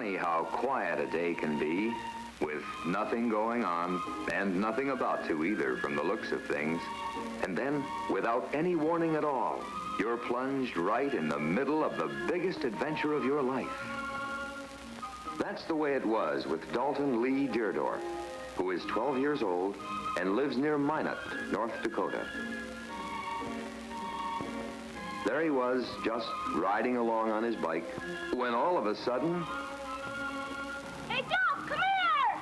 funny how quiet a day can be, with nothing going on and nothing about to either from the looks of things. And then, without any warning at all, you're plunged right in the middle of the biggest adventure of your life. That's the way it was with Dalton Lee Dierdof, who is 12 years old and lives near Minot, North Dakota. There he was, just riding along on his bike, when all of a sudden... Hey, Doc, come here!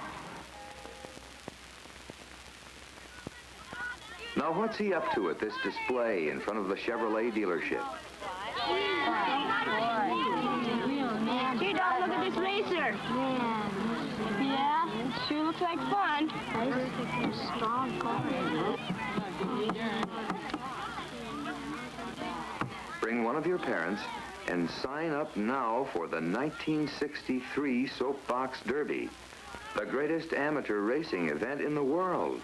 Now, what's he up to at this display in front of the Chevrolet dealership? Here, Doc, look at this racer. Yeah, it sure looks like fun. Strong car. Bring one of your parents and sign up now for the 1963 Soapbox Derby, the greatest amateur racing event in the world.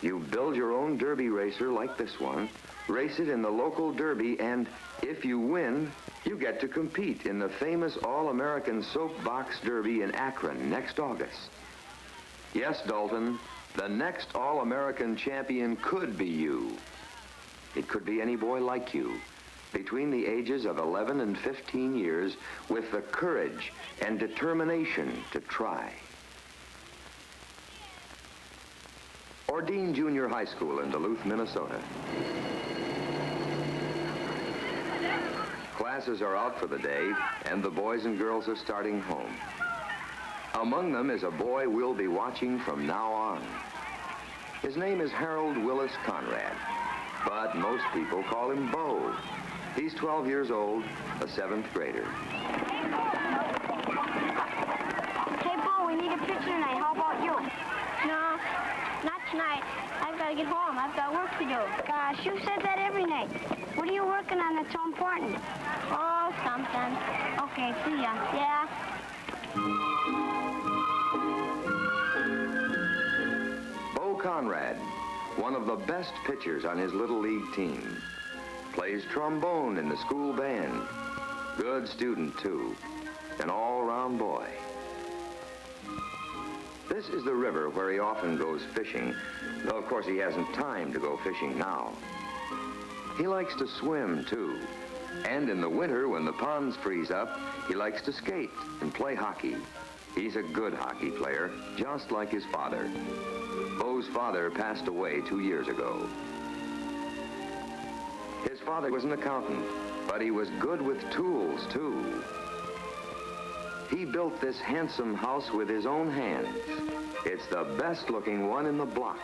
You build your own derby racer like this one, race it in the local derby, and if you win, you get to compete in the famous All-American Soapbox Derby in Akron next August. Yes, Dalton, the next All-American champion could be you. It could be any boy like you, between the ages of 11 and 15 years, with the courage and determination to try. Ordine Junior High School in Duluth, Minnesota. Classes are out for the day, and the boys and girls are starting home. Among them is a boy we'll be watching from now on. His name is Harold Willis Conrad, but most people call him Bo. He's 12 years old, a 7th grader. Hey, Bo, we need a picture tonight. How about you? No, not tonight. I've got to get home. I've got work to do. Gosh, you said that every night. What are you working on that's so important? Oh, something. Okay, see ya. Yeah? Bo Conrad, one of the best pitchers on his Little League team. Plays trombone in the school band. Good student, too. An all-around boy. This is the river where he often goes fishing, though of course he hasn't time to go fishing now. He likes to swim, too. And in the winter, when the ponds freeze up, he likes to skate and play hockey. He's a good hockey player, just like his father. Bo's father passed away 2 years ago. His father was an accountant, but he was good with tools, too. He built this handsome house with his own hands. It's the best-looking one in the block.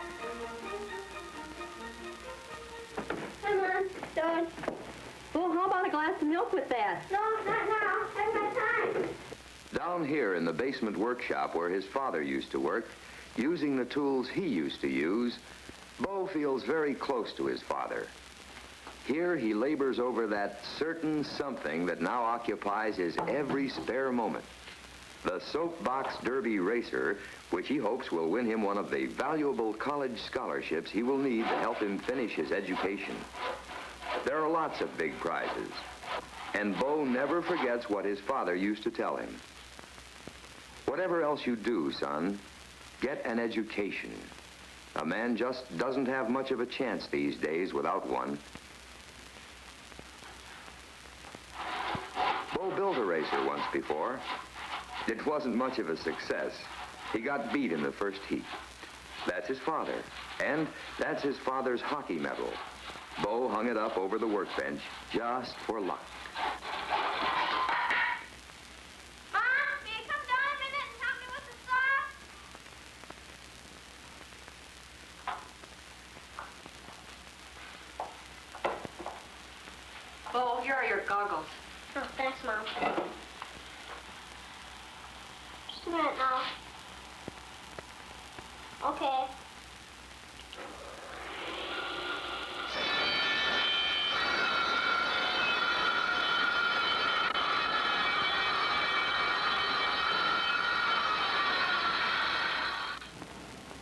Hi, Mom. Doing? Well, how about a glass of milk with that? No, not now. I've got time. Down here in the basement workshop where his father used to work, using the tools he used to use, Bo feels very close to his father. Here he labors over that certain something that now occupies his every spare moment. The Soapbox Derby Racer, which he hopes will win him one of the valuable college scholarships he will need to help him finish his education. There are lots of big prizes, and Bo never forgets what his father used to tell him. Whatever else you do, son, get an education. A man just doesn't have much of a chance these days without one. Bo built a racer once before. It wasn't much of a success. He got beat in the first heat. That's his father, and that's his father's hockey medal. Bo hung it up over the workbench just for luck. Mom, can you come down a minute and help me with the saw? Oh, here are your goggles. Oh, thanks, Mom. Just a minute now. Okay.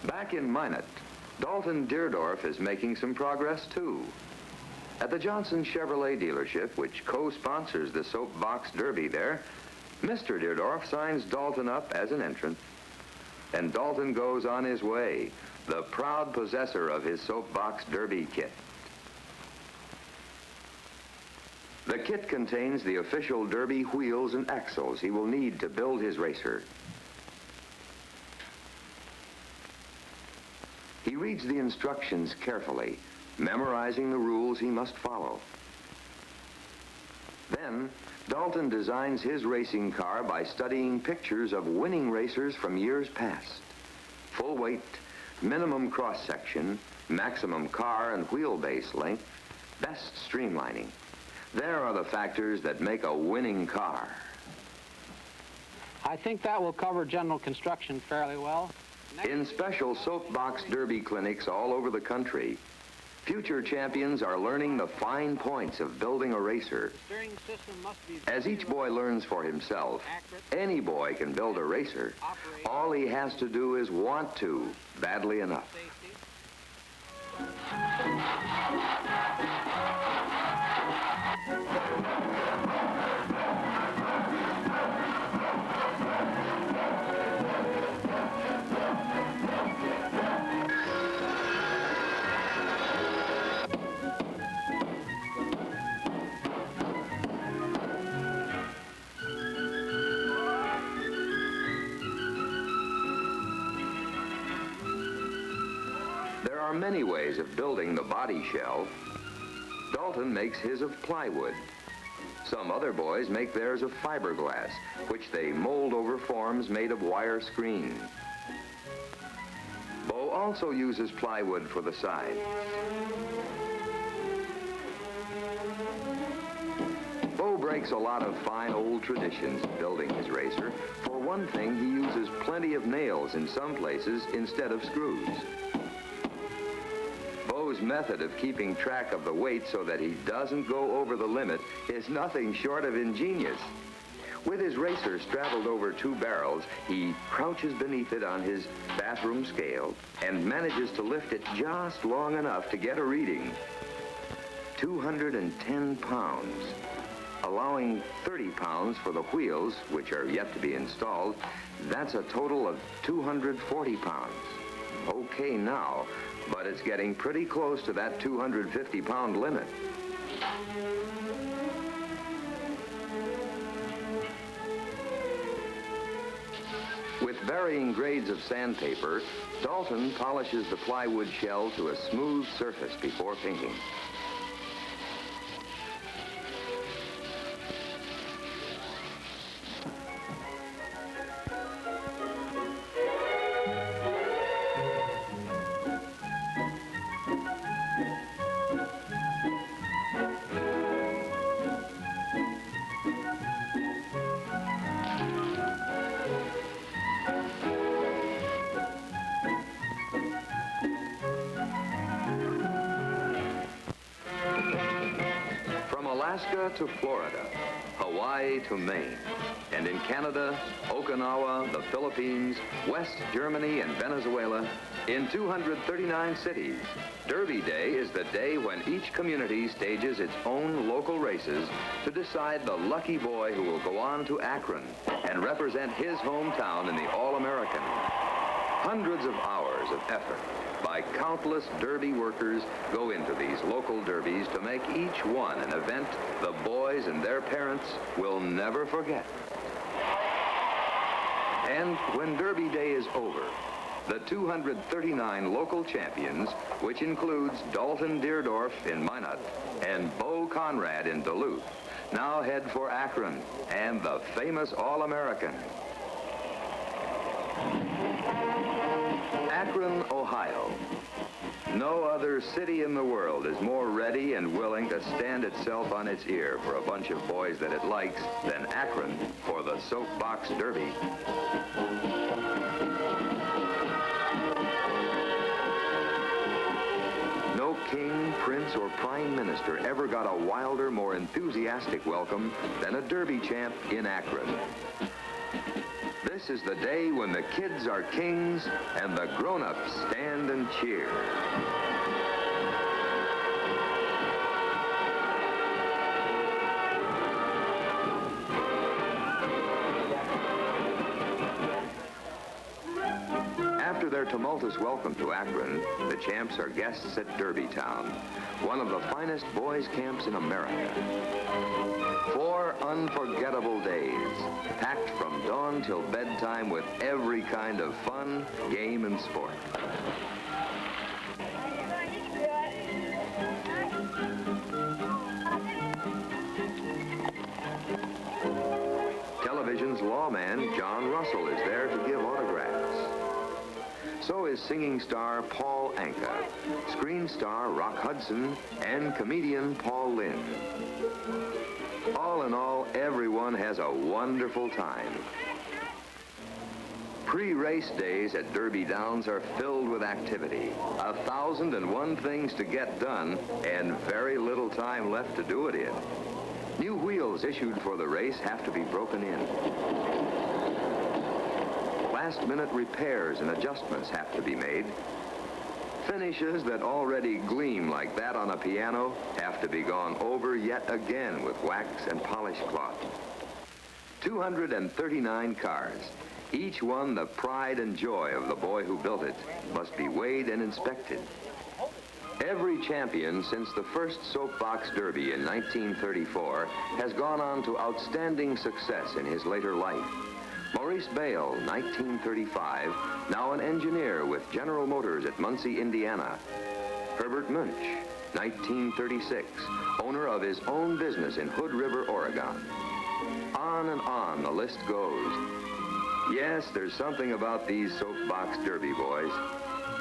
Back in Minot, Dalton Dierdof is making some progress, too. At the Johnson Chevrolet dealership, which co-sponsors the Soapbox Derby there, Mr. Dierdof signs Dalton up as an entrant, and Dalton goes on his way, the proud possessor of his soapbox derby kit. The kit contains the official derby wheels and axles he will need to build his racer. He reads the instructions carefully, memorizing the rules he must follow. Then, Dalton designs his racing car by studying pictures of winning racers from years past. Full weight, minimum cross-section, maximum car and wheelbase length, best streamlining. There are the factors that make a winning car. I think that will cover general construction fairly well. In special soapbox derby clinics all over the country, future champions are learning the fine points of building a racer. Steering system must be As each boy learns for himself, any boy can build a racer. All he has to do is want to, badly enough. safety. There are many ways of building the body shell. Dalton makes his of plywood. Some other boys make theirs of fiberglass, which they mold over forms made of wire screen. Bo also uses plywood for the sides. Bo breaks a lot of fine old traditions in building his racer. For one thing, he uses plenty of nails in some places instead of screws. Bo's method of keeping track of the weight so that he doesn't go over the limit is nothing short of ingenious. With his racer straddled over two barrels, he crouches beneath it on his bathroom scale and manages to lift it just long enough to get a reading. 210 pounds, allowing 30 pounds for the wheels, which are yet to be installed. That's a total of 240 pounds. Okay now, but it's getting pretty close to that 250-pound limit. With varying grades of sandpaper, Dalton polishes the plywood shell to a smooth surface before painting. Alaska to Florida, Hawaii to Maine, and in Canada, Okinawa, the Philippines, West Germany, and Venezuela, in 239 cities, Derby Day is the day when each community stages its own local races to decide the lucky boy who will go on to Akron and represent his hometown in the All-American. Hundreds of hours of effort by countless derby workers go into these local derbies to make each one an event the boys and their parents will never forget. And when Derby Day is over, the 239 local champions, which includes Dalton Dierdof in Minot and Bo Conrad in Duluth, now head for Akron and the famous All-American. Akron, Ohio. No other city in the world is more ready and willing to stand itself on its ear for a bunch of boys that it likes than Akron for the Soapbox Derby. No king, prince, or prime minister ever got a wilder, more enthusiastic welcome than a Derby champ in Akron. This is the day when the kids are kings and the grown-ups stand and cheer. After their tumultuous welcome to Akron, the champs are guests at Derbytown, one of the finest boys' camps in America. 4 unforgettable days, packed from dawn till bedtime with every kind of fun, game, and sport. Television's lawman, John Russell, is there to give autographs. So is singing star Paul Anka, screen star Rock Hudson, and comedian Paul Lynde. All in all, everyone has a wonderful time. Pre-race days at Derby Downs are filled with activity. 1,001 things to get done, and very little time left to do it in. New wheels issued for the race have to be broken in. Last-minute repairs and adjustments have to be made. Finishes that already gleam like that on a piano have to be gone over yet again with wax and polish cloth. 239 cars, each one the pride and joy of the boy who built it, must be weighed and inspected. Every champion since the first soapbox derby in 1934 has gone on to outstanding success in his later life. Maurice Bale, 1935, now an engineer with General Motors at Muncie, Indiana. Herbert Munch, 1936, owner of his own business in Hood River, Oregon. On and on the list goes. Yes, there's something about these soapbox derby boys.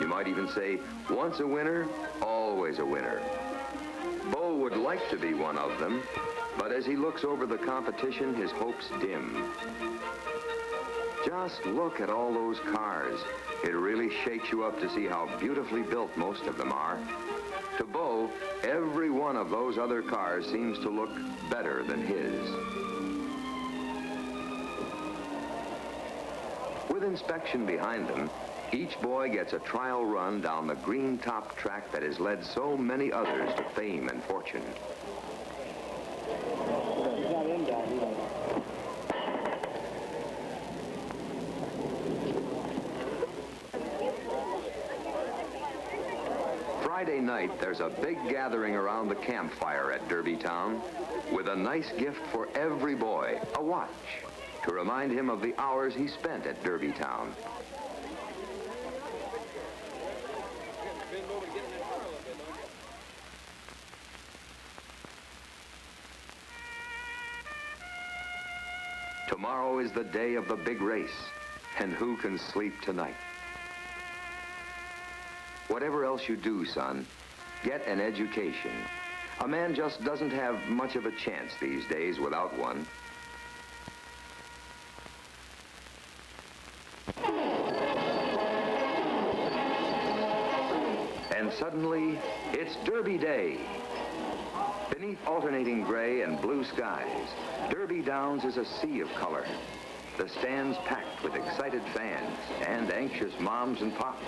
You might even say, once a winner, always a winner. Bo would like to be one of them, but as he looks over the competition, his hopes dim. Just look at all those cars. It really shakes you up to see how beautifully built most of them are. To Bo, every one of those other cars seems to look better than his. With inspection behind them, each boy gets a trial run down the green top track that has led so many others to fame and fortune. Friday night, there's a big gathering around the campfire at Derbytown with a nice gift for every boy, a watch, to remind him of the hours he spent at Derbytown. Tomorrow is the day of the big race, and who can sleep tonight? Whatever else you do, son, get an education. A man just doesn't have much of a chance these days without one. And suddenly, it's Derby Day. Beneath alternating gray and blue skies, Derby Downs is a sea of color. The stands packed with excited fans and anxious moms and pops,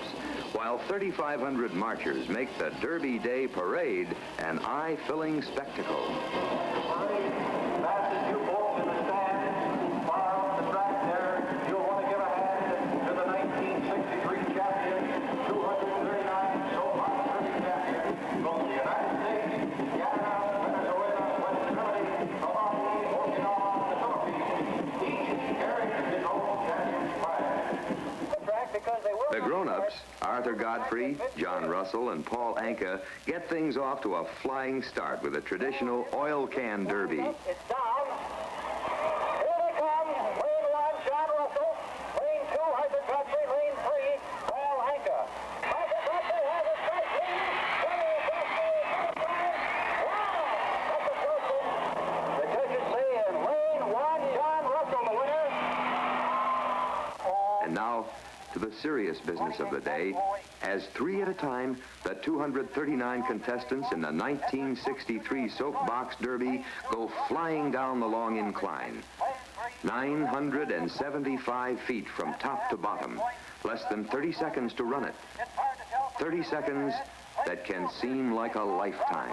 while 3,500 marchers make the Derby Day Parade an eye-filling spectacle. The grown-ups, Arthur Godfrey, John Russell, and Paul Anka, get things off to a flying start with a traditional oil can derby. It's down. Here they come. Lane 1, John Russell. Lane 2, Arthur Godfrey. Lane 3, Paul Anka. Arthur Godfrey has it right. The judges say in Lane 1, John Russell, the winner. And now, to the serious business of the day, as 3 at a time, the 239 contestants in the 1963 Soapbox Derby go flying down the long incline. 975 feet from top to bottom, less than 30 seconds to run it. 30 seconds that can seem like a lifetime.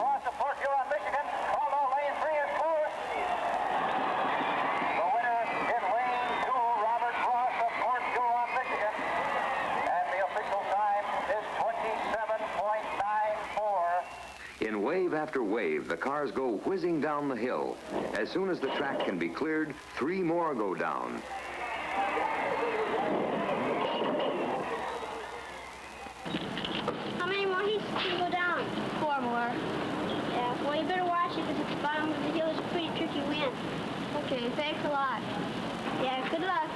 wave after wave, the cars go whizzing down the hill. As soon as the track can be cleared, 3 more go down. How many more heats can you go down? 4 more. Yeah, well, you better watch it because at the bottom of the hill is a pretty tricky wind. Okay, thanks a lot. Yeah, good luck.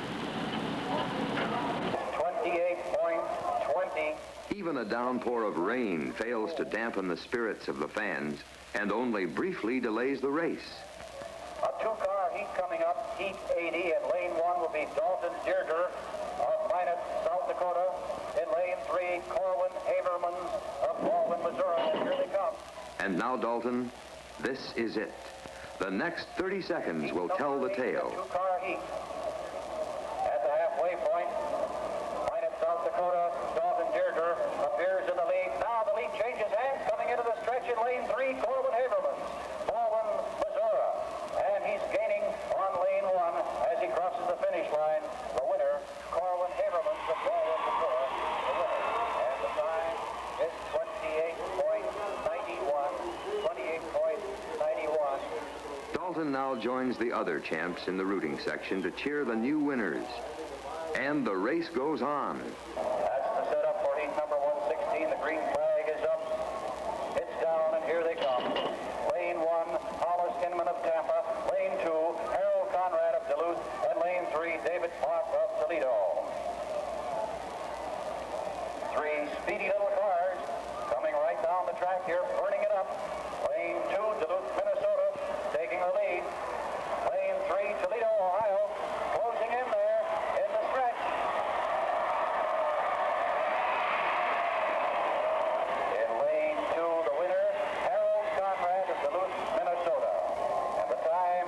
28.20. Even a downpour of rain fails to dampen the spirits of the fans and only briefly delays the race. A 2-car heat coming up, heat 80, and lane 1 will be Dalton Dierdof of Minot, South Dakota. In lane 3, Corwin Haberman of Baldwin, Missouri, and here they come. And now, Dalton, this is it. The next 30 seconds will tell the tale. 2-car heat. At the halfway point, Minot, South Dakota, Dalton Dierdof appears in the lead. Now the lead changes hands, coming into the stretch in lane 3, Corwin Haberman, Baldwin, Missouri. And he's gaining on lane 1 as he crosses the finish line. The winner, Corwin Haberman of Baldwin, Missouri, the winner. And the time is 28.91. 28.91. Dalton now joins the other champs in the rooting section to cheer the new winners. And the race goes on. That's the setup for heat number 116. The green flag is up. It's down, and here they come. Lane 1, Hollis Inman of Tampa. Lane 2, Harold Conrad of Duluth. And lane 3, David Park of Toledo. 3 speedy little cars coming right down the track here, burning it up. Lane 2, Duluth, Minnesota, taking the lead. Lane 3, Toledo, Ohio, closing in there in the stretch. In lane 2, the winner, Harold Conrad of Duluth, Minnesota. And the time,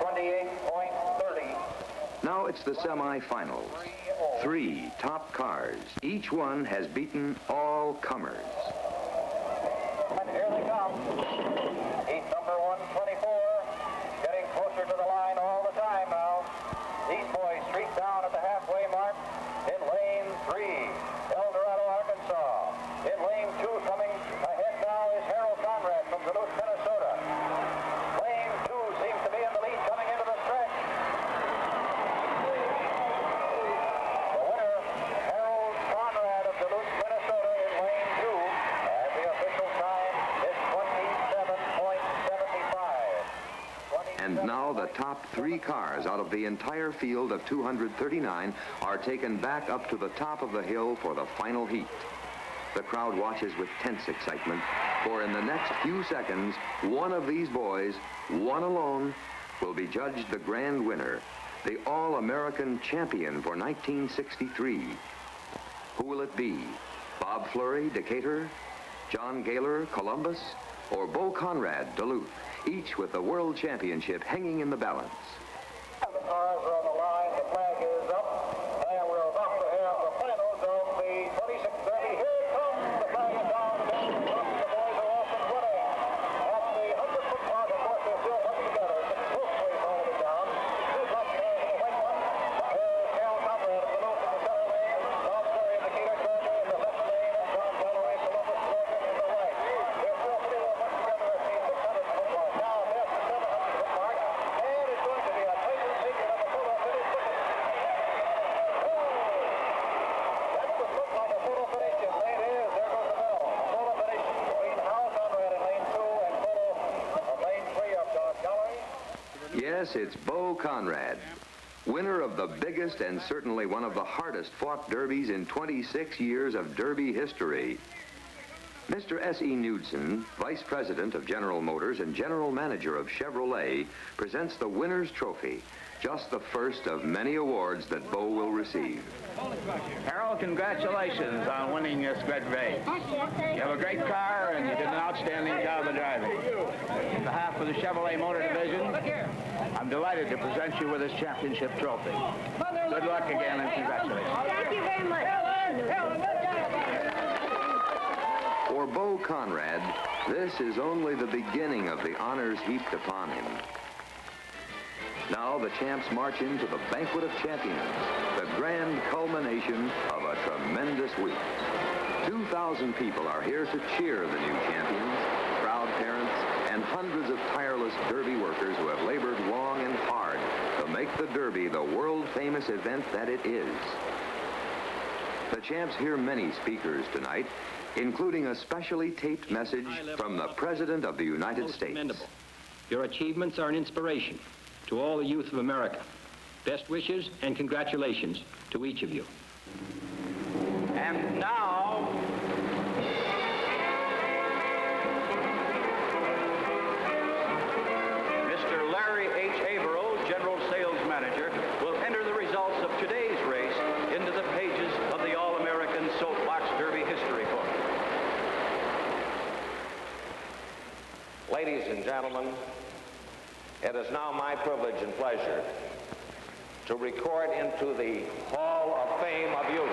28.30. Now it's the semifinals. 3 top cars. Each one has beaten all comers. And here they come. Heat number 124, getting closer to the line all the time now. These boys streak down at the halfway mark in lane 3, El Dorado, Arkansas. In lane 2, coming ahead now is Harold Conrad from Duluth, Minnesota. Lane 2 seems to be in the lead coming into the stretch. The winner, Harold Conrad of Duluth, Minnesota in lane 2, and the official time is 27.75. And now the top 3 cars out of the entire field of 239 are taken back up to the top of the hill for the final heat. The crowd watches with tense excitement, for in the next few seconds, one of these boys, one alone, will be judged the grand winner, the All-American champion for 1963. Who will it be? Bob Fleury, Decatur, John Gaylor, Columbus, or Bo Conrad, Duluth, each with the World Championship hanging in the balance? The cars are on the line, the flag is up, and we're about to have the finals of the 26th Derby. Here it comes, the flag is down, the boys are off and running. At the 100-foot mark, of course, they're still coming together. It's a close race all the way down. Two top cars in the white one. There's Harold Conrad of Duluth in the center lane, Bob Fleury, Decatur, Georgia in the left lane, and John Galloway, Columbus, Georgia in the right. They're still pretty well put together at the 600-foot mark. Now there's the 700-foot mark, and it's going to be a tight figure of a photo finish. That's the look on the photo finish, and there it is. There goes the bell. Photo finish between Harold Conrad in lane 2 and photo of lane 3 of John Galloway. Yes, it's Bo Conrad, winner of the biggest and certainly one of the hardest fought derbies in 26 years of Derby history. Mr. S.E. Knudsen, Vice President of General Motors and General Manager of Chevrolet, presents the winner's trophy, just the first of many awards that Bo will receive. Harold, congratulations on winning this great race. You have a great car, and you did an outstanding job of driving. On behalf of the Chevrolet Motor Division, I'm delighted to present you with this championship trophy. Good luck again, and congratulations. Thank you very much. For Bo Conrad, this is only the beginning of the honors heaped upon him. Now the champs march into the Banquet of Champions, the grand culmination of a tremendous week. 2,000 people are here to cheer the new champions. Crowds proud parents, and hundreds of tireless Derby workers who have labored long and hard to make the Derby the world-famous event that it is. The champs hear many speakers tonight, including a specially taped message from the President of the United States. Commendable. Your achievements are an inspiration to all the youth of America. Best wishes and congratulations to each of you. And now, Mr. Larry H. Averill, General Sales Manager, will enter the results of today's race into the pages of the All-American Soapbox Derby history book. Ladies and gentlemen, it is now my privilege and pleasure to record into the Hall of Fame of Youth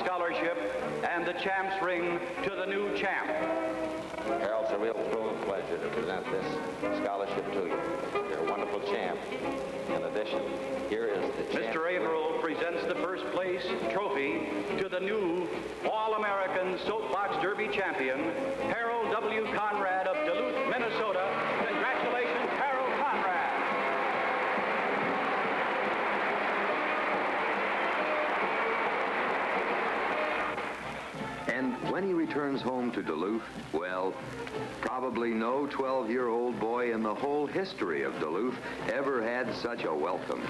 scholarship and the champ's ring to the new champ. Harold, it's a real thrill and pleasure to present this scholarship to you. You're a wonderful champ. In addition, here is the champ. Mr. Averill presents the first place trophy to the new All-American Soapbox Derby champion, Harold W. Conrad of Duluth, Minnesota. Congratulations, Harold Conrad. And when he returns home to Duluth, well, probably no 12-year-old boy in the whole history of Duluth ever had such a welcome.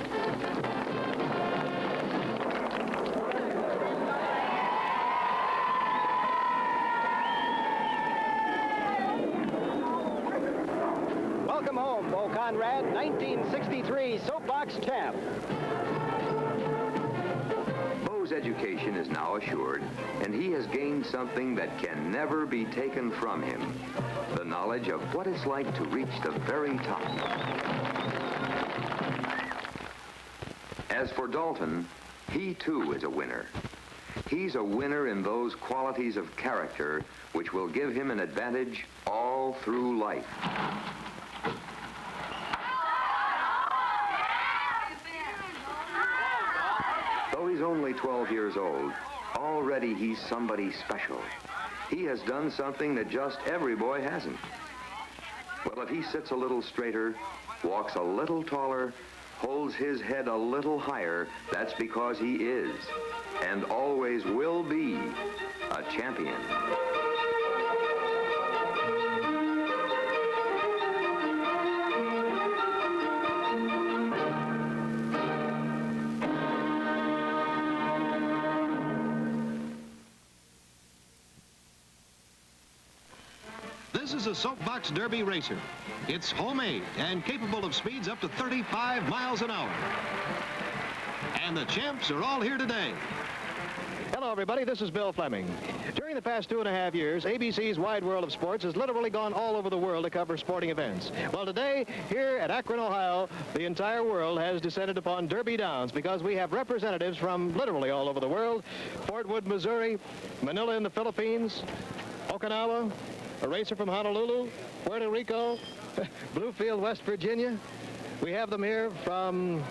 Welcome home, Bo Conrad, 1963 Soapbox champ. Bo's education is now assured, and he has gained something that can never be taken from him, the knowledge of what it's like to reach the very top. As for Dalton, he too is a winner. He's a winner in those qualities of character which will give him an advantage all through life. Though he's only 12 years old, already he's somebody special. He has done something that just every boy hasn't. Well, if he sits a little straighter, walks a little taller, holds his head a little higher, that's because he is, and always will be, a champion. This is a Soapbox Derby racer. It's homemade and capable of speeds up to 35 miles an hour. And the champs are all here today. Hello, everybody. This is Bill Fleming. During the past 2.5 years, ABC's Wide World of Sports has literally gone all over the world to cover sporting events. Well, today, here at Akron, Ohio, the entire world has descended upon Derby Downs because we have representatives from literally all over the world. Fort Wood, Missouri, Manila in the Philippines, Okinawa, a racer from Honolulu, Puerto Rico, Bluefield, West Virginia. We have them here from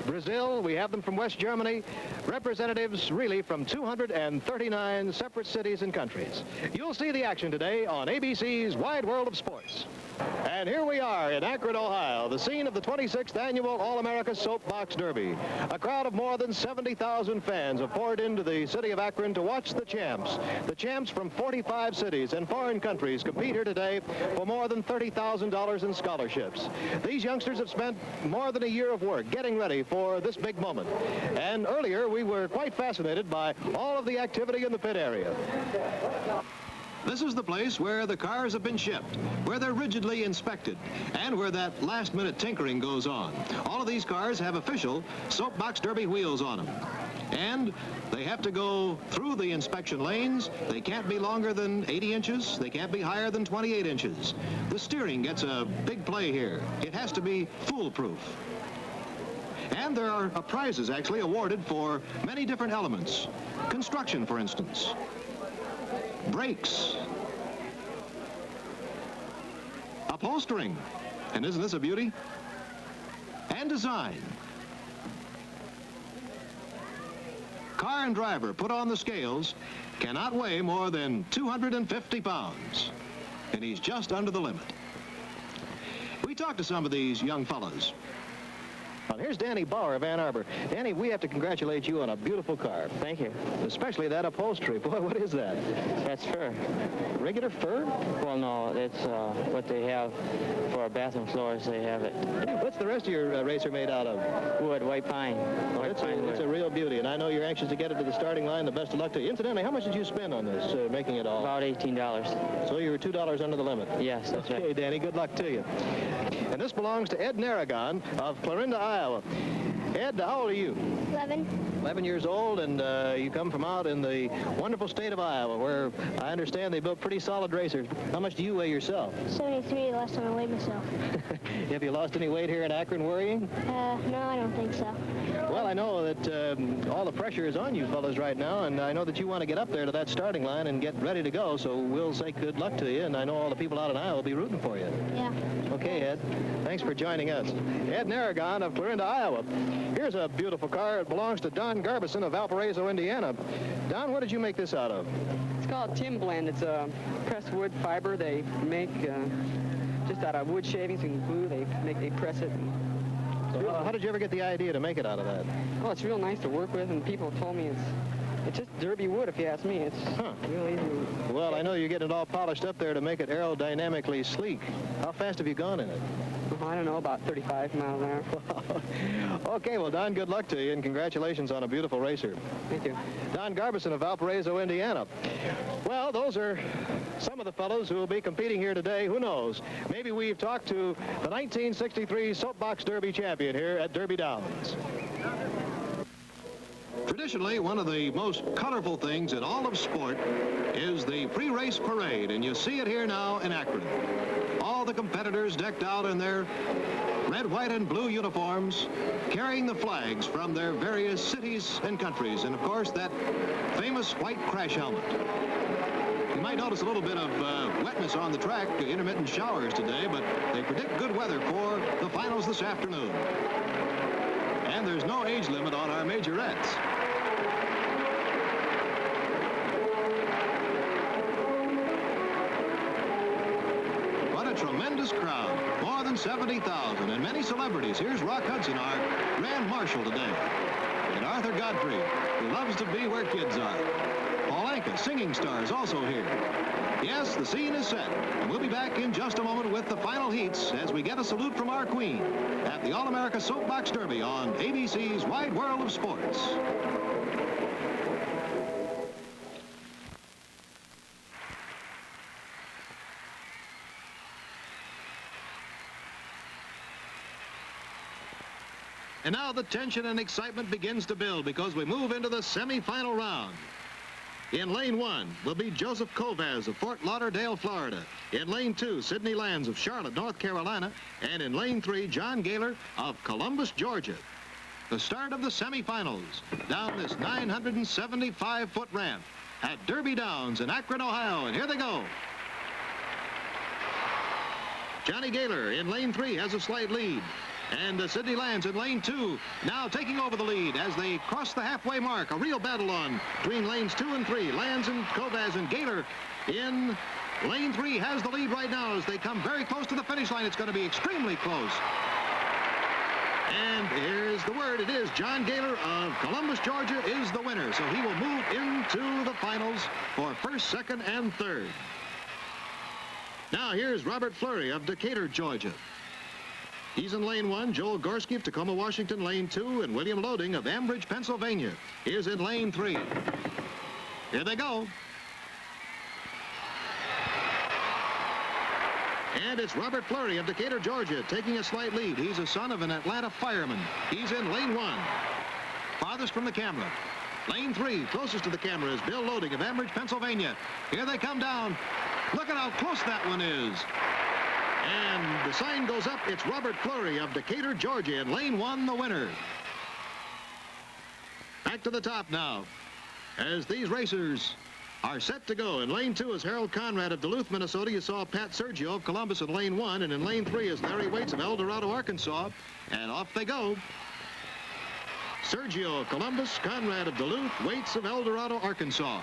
Brazil. We have them from West Germany. Representatives really from 239 separate cities and countries. You'll see the action today on ABC's Wide World of Sports. And here we are in Akron, Ohio, the scene of the 26th Annual All-America Soapbox Derby. A crowd of more than 70,000 fans have poured into the city of Akron to watch the champs. The champs from 45 cities and foreign countries compete here today for more than $30,000 in scholarships. These youngsters have spent more than a year of work getting ready for this big moment. And earlier, we were quite fascinated by all of the activity in the pit area. This is the place where the cars have been shipped, where they're rigidly inspected, and where that last-minute tinkering goes on. All of these cars have official Soapbox Derby wheels on them. And they have to go through the inspection lanes. They can't be longer than 80 inches. They can't be higher than 28 inches. The steering gets a big play here. It has to be foolproof. And there are prizes actually awarded for many different elements. Construction, for instance. Brakes. Upholstering. And isn't this a beauty? And design. Car and driver put on the scales cannot weigh more than 250 pounds. And he's just under the limit. We talked to some of these young fellas. Well, here's Danny Bauer of Ann Arbor. Danny, we have to congratulate you on a beautiful car. Thank you. Especially that upholstery. Boy, what is that? That's fur. Regular fur? Well, no, it's what they have for our bathroom floors. They have it. What's the rest of your racer made out of? Wood, white pine. It's a real beauty, and I know you're anxious to get it to the starting line. The best of luck to you. Incidentally, how much did you spend on this, making it all? About $18. So you were $2 under the limit? Yes, that's right. Okay, Danny, good luck to you. And this belongs to Ed Narragon of Clarinda, Iowa. Ed, how old are you? 11. 11 years old, and you come from out in the wonderful state of Iowa, where I understand they built pretty solid racers. How much do you weigh yourself? 73, the last time I weighed myself. Have you lost any weight here in Akron worrying? No, I don't think so. Well, I know that all the pressure is on you fellas right now, and I know that you want to get up there to that starting line and get ready to go, so we'll say good luck to you, and I know all the people out in Iowa will be rooting for you. Yeah. Okay, Ed. Thanks for joining us. Ed Narragon of Clarinda, Iowa. Here's a beautiful car. It belongs to Don Garbison of Valparaiso, Indiana. Don, what did you make this out of? It's called Tim Blend. It's a pressed wood fiber they make just out of wood shavings and glue. They press it. So how did you ever get the idea to make it out of that? Well, it's real nice to work with, and people told me it's just derby wood, if you ask me. It's real easy. Well, I know you're getting it all polished up there to make it aerodynamically sleek. How fast have you gone in it? I don't know, about 35 miles an hour. Okay, well, Don, good luck to you, and congratulations on a beautiful racer. Thank you. Don Garbison of Valparaiso, Indiana. Well, those are some of the fellows who will be competing here today. Who knows? Maybe we've talked to the 1963 Soapbox Derby champion here at Derby Downs. Traditionally, one of the most colorful things in all of sport is the pre-race parade, and you see it here now in Akron. All the competitors decked out in their red, white, and blue uniforms, carrying the flags from their various cities and countries, and of course that famous white crash helmet. You might notice a little bit of wetness on the track, intermittent showers today, but they predict good weather for the finals this afternoon. And there's no age limit on our majorettes. What a tremendous crowd. More than 70,000 and many celebrities. Here's Rock Hudson, our Grand Marshal today. And Arthur Godfrey, who loves to be where kids are. Paul Anka, singing stars, also here. Yes, the scene is set, and we'll be back in just a moment with the final heats as we get a salute from our queen at the All-America Soapbox Derby on ABC's Wide World of Sports. And now the tension and excitement begins to build because we move into the semifinal round. In lane 1 will be Joseph Kovaz of Fort Lauderdale, Florida. In lane 2, Sidney Lands of Charlotte, North Carolina. And in lane 3, John Gaylor of Columbus, Georgia. The start of the semifinals down this 975-foot ramp at Derby Downs in Akron, Ohio. And here they go. Johnny Gaylor in lane 3 has a slight lead. And Sidney Lands in lane 2 now taking over the lead as they cross the halfway mark. A real battle on between lanes 2 and 3. Lands and Kovaz and Gaylor in lane 3 has the lead right now as they come very close to the finish line. It's going to be extremely close. And here's the word. It is John Gaylor of Columbus, Georgia is the winner. So he will move into the finals for first, second, and third. Now here's Robert Fleury of Decatur, Georgia. He's in lane 1, Joel Gorski of Tacoma, Washington, lane 2, and William Loading of Ambridge, Pennsylvania is in lane 3. Here they go. And it's Robert Fleury of Decatur, Georgia, taking a slight lead. He's a son of an Atlanta fireman. He's in lane 1. Farthest from the camera. Lane 3, closest to the camera, is Bill Loading of Ambridge, Pennsylvania. Here they come down. Look at how close that one is. And the sign goes up. It's Robert Fleury of Decatur, Georgia, in lane 1, the winner. Back to the top now, as these racers are set to go. In lane 2 is Harold Conrad of Duluth, Minnesota. You saw Pat Sergio of Columbus in lane 1. And in lane 3 is Larry Waits of El Dorado, Arkansas. And off they go. Sergio of Columbus, Conrad of Duluth, Waits of El Dorado, Arkansas.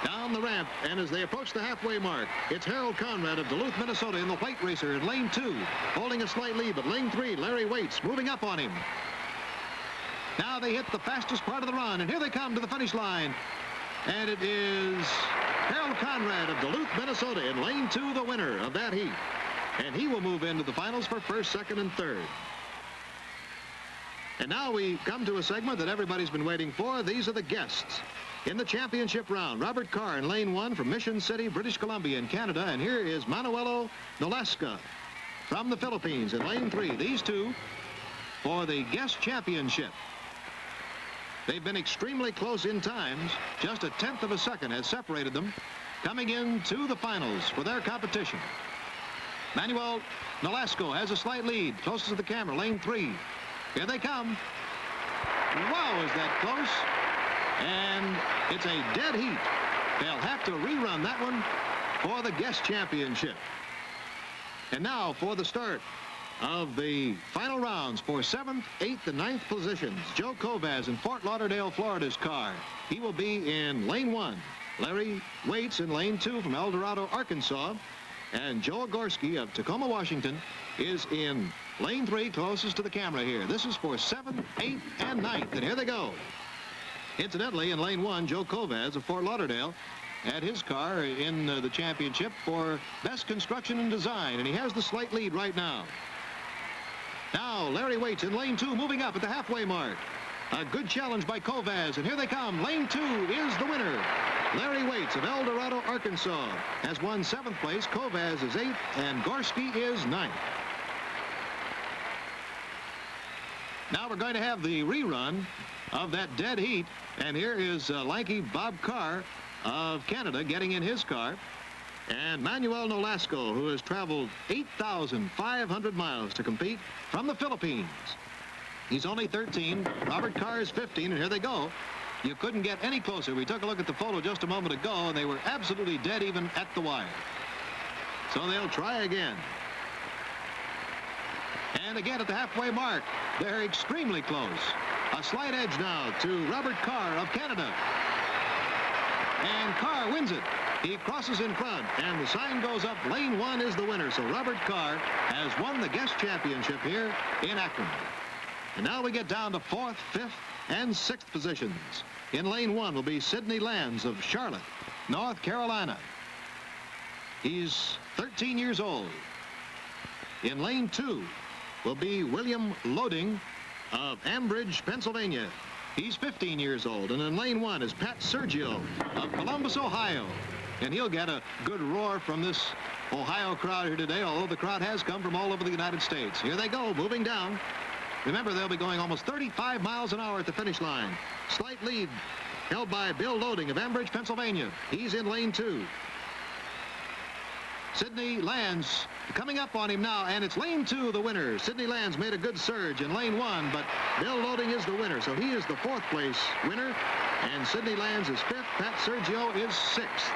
Down the ramp, and as they approach the halfway mark, it's Harold Conrad of Duluth, Minnesota in the white racer in lane 2, holding a slight lead, but lane 3, Larry Waits, moving up on him. Now they hit the fastest part of the run, and here they come to the finish line. And it is Harold Conrad of Duluth, Minnesota in lane 2, the winner of that heat. And he will move into the finals for first, second, and third. And now we come to a segment that everybody's been waiting for. These are the guests in the championship round. Robert Carr in lane 1 from Mission City, British Columbia in Canada. And here is Manuelo Nolasco from the Philippines in lane 3. These two for the guest championship. They've been extremely close in times. Just a tenth of a second has separated them coming into the finals for their competition. Manuel Nolasco has a slight lead, closest to the camera, lane 3. Here they come. Wow, is that close? And it's a dead heat. They'll have to rerun that one for the guest championship. And now for the start of the final rounds for 7th, 8th, and 9th positions. Joe Kovaz in Fort Lauderdale, Florida's car. He will be in lane 1. Larry Waits in lane 2 from El Dorado, Arkansas. And Joe Gorski of Tacoma, Washington is in lane 3, closest to the camera here. This is for 7th, 8th, and 9th. And here they go. Incidentally, in lane 1, Joe Kovaz of Fort Lauderdale had his car in the championship for best construction and design. And he has the slight lead right now. Now, Larry Waits in lane 2, moving up at the halfway mark. A good challenge by Kovaz, and here they come. Lane 2 is the winner. Larry Waits of El Dorado, Arkansas, has won 7th place. Kovaz is 8th, and Gorski is 9th. Now we're going to have the rerun of that dead heat, and here is lanky Bob Carr of Canada getting in his car. And Manuel Nolasco, who has traveled 8,500 miles to compete from the Philippines. He's only 13. Robert Carr is 15, and here they go. You couldn't get any closer. We took a look at the photo just a moment ago, and they were absolutely dead even at the wire. So they'll try again. And again at the halfway mark, they're extremely close. A slight edge now to Robert Carr of Canada. And Carr wins it. He crosses in front, and the sign goes up. Lane 1 is the winner, so Robert Carr has won the guest championship here in Akron. And now we get down to 4th, 5th, and 6th positions. In lane 1 will be Sidney Lands of Charlotte, North Carolina. He's 13 years old. In lane 2 will be William Loading of Ambridge, Pennsylvania. He's 15 years old. And in lane 1 is Pat Sergio of Columbus, Ohio. And he'll get a good roar from this Ohio crowd here today, although the crowd has come from all over the United States. Here they go, moving down. Remember, they'll be going almost 35 miles an hour at the finish line. Slight lead held by Bill Loading of Ambridge, Pennsylvania. He's in lane 2. Sidney Lands coming up on him now, and it's lane 2, the winner. Sidney Lands made a good surge in lane 1, but Bill Loading is the winner, so he is the 4th place winner, and Sidney Lands is 5th. Pat Sergio is 6th.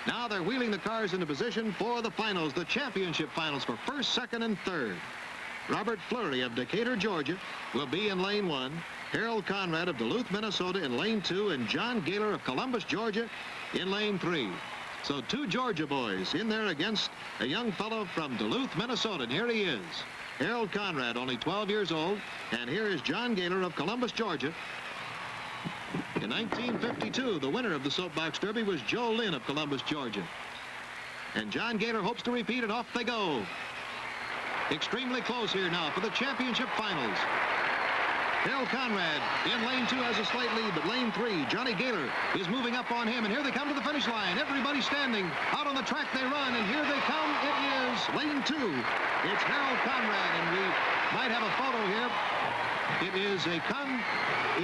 Now they're wheeling the cars into position for the finals, the championship finals for 1st, 2nd, and 3rd. Robert Fleury of Decatur, Georgia, will be in lane 1. Harold Conrad of Duluth, Minnesota in lane 2, and John Gaylor of Columbus, Georgia in lane 3. So 2 Georgia boys in there against a young fellow from Duluth, Minnesota. And here he is, Harold Conrad, only 12 years old. And here is John Gaylor of Columbus, Georgia. In 1952, the winner of the Soapbox Derby was Joe Lynn of Columbus, Georgia. And John Gaylor hopes to repeat, and off they go. Extremely close here now for the championship finals. Harold Conrad in lane 2 has a slight lead, but lane 3, Johnny Gaylor is moving up on him, and here they come to the finish line. Everybody standing. Out on the track they run, and here they come. It is lane 2. It's Harold Conrad, and we might have a photo here. It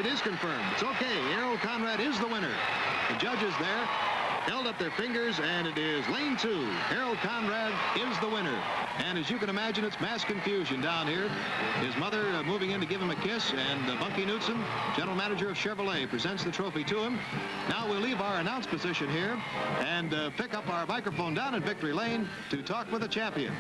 is confirmed. It's okay. Harold Conrad is the winner. The judges there held up their fingers, and it is lane 2. Harold Conrad is the winner. And as you can imagine, it's mass confusion down here. His mother moving in to give him a kiss, and Bunky Knudsen, general manager of Chevrolet, presents the trophy to him. Now we'll leave our announce position here and pick up our microphone down in Victory Lane to talk with the champion.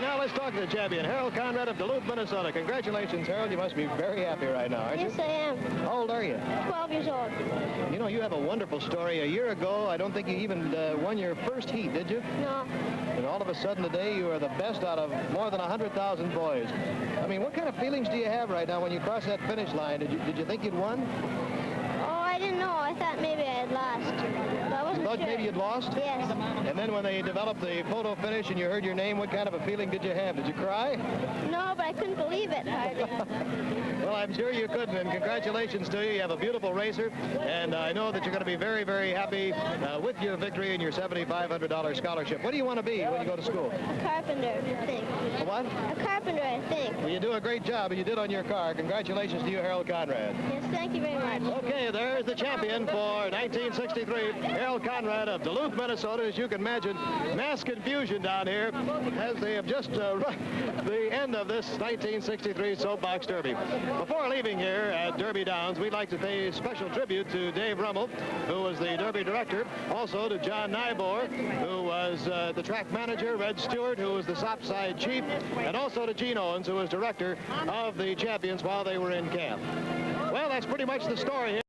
Now let's talk to the champion, Harold Conrad of Duluth, Minnesota. Congratulations, Harold. You must be very happy right now, aren't you? Yes, I am. How old are you? 12 years old. You know, you have a wonderful story. A year ago, I don't think you even won your first heat, did you? No. And all of a sudden today, you are the best out of more than 100,000 boys. I mean, what kind of feelings do you have right now when you cross that finish line? Did you think you'd won? Oh, I didn't know. I thought maybe I had lost. But I wasn't Thought sure. maybe you'd lost? Yes. And then when they developed the photo finish and you heard your name, what kind of a feeling did you have? Did you cry? No, but I couldn't believe it hardly. Well, I'm sure you couldn't, and congratulations to you. You have a beautiful racer, and I know that you're going to be very, very happy with your victory and your $7,500 scholarship. What do you want to be when you go to school? A carpenter, I think. A what? A carpenter, I think. Well, you do a great job, and you did on your car. Congratulations to you, Harold Conrad. Yes, thank you very much. Okay, there's the champion for 1963, Harold Conrad of Duluth, Minnesota. As you can imagine, mass confusion down here as they have just run the end of this 1963 Soapbox Derby. Before leaving here at Derby Downs, we'd like to pay special tribute to Dave Rummel, who was the Derby director, also to John Nybor, who was the track manager, Red Stewart, who was the topside chief, and also to Gene Owens, who was director of the champions while they were in camp. Well, that's pretty much the story here.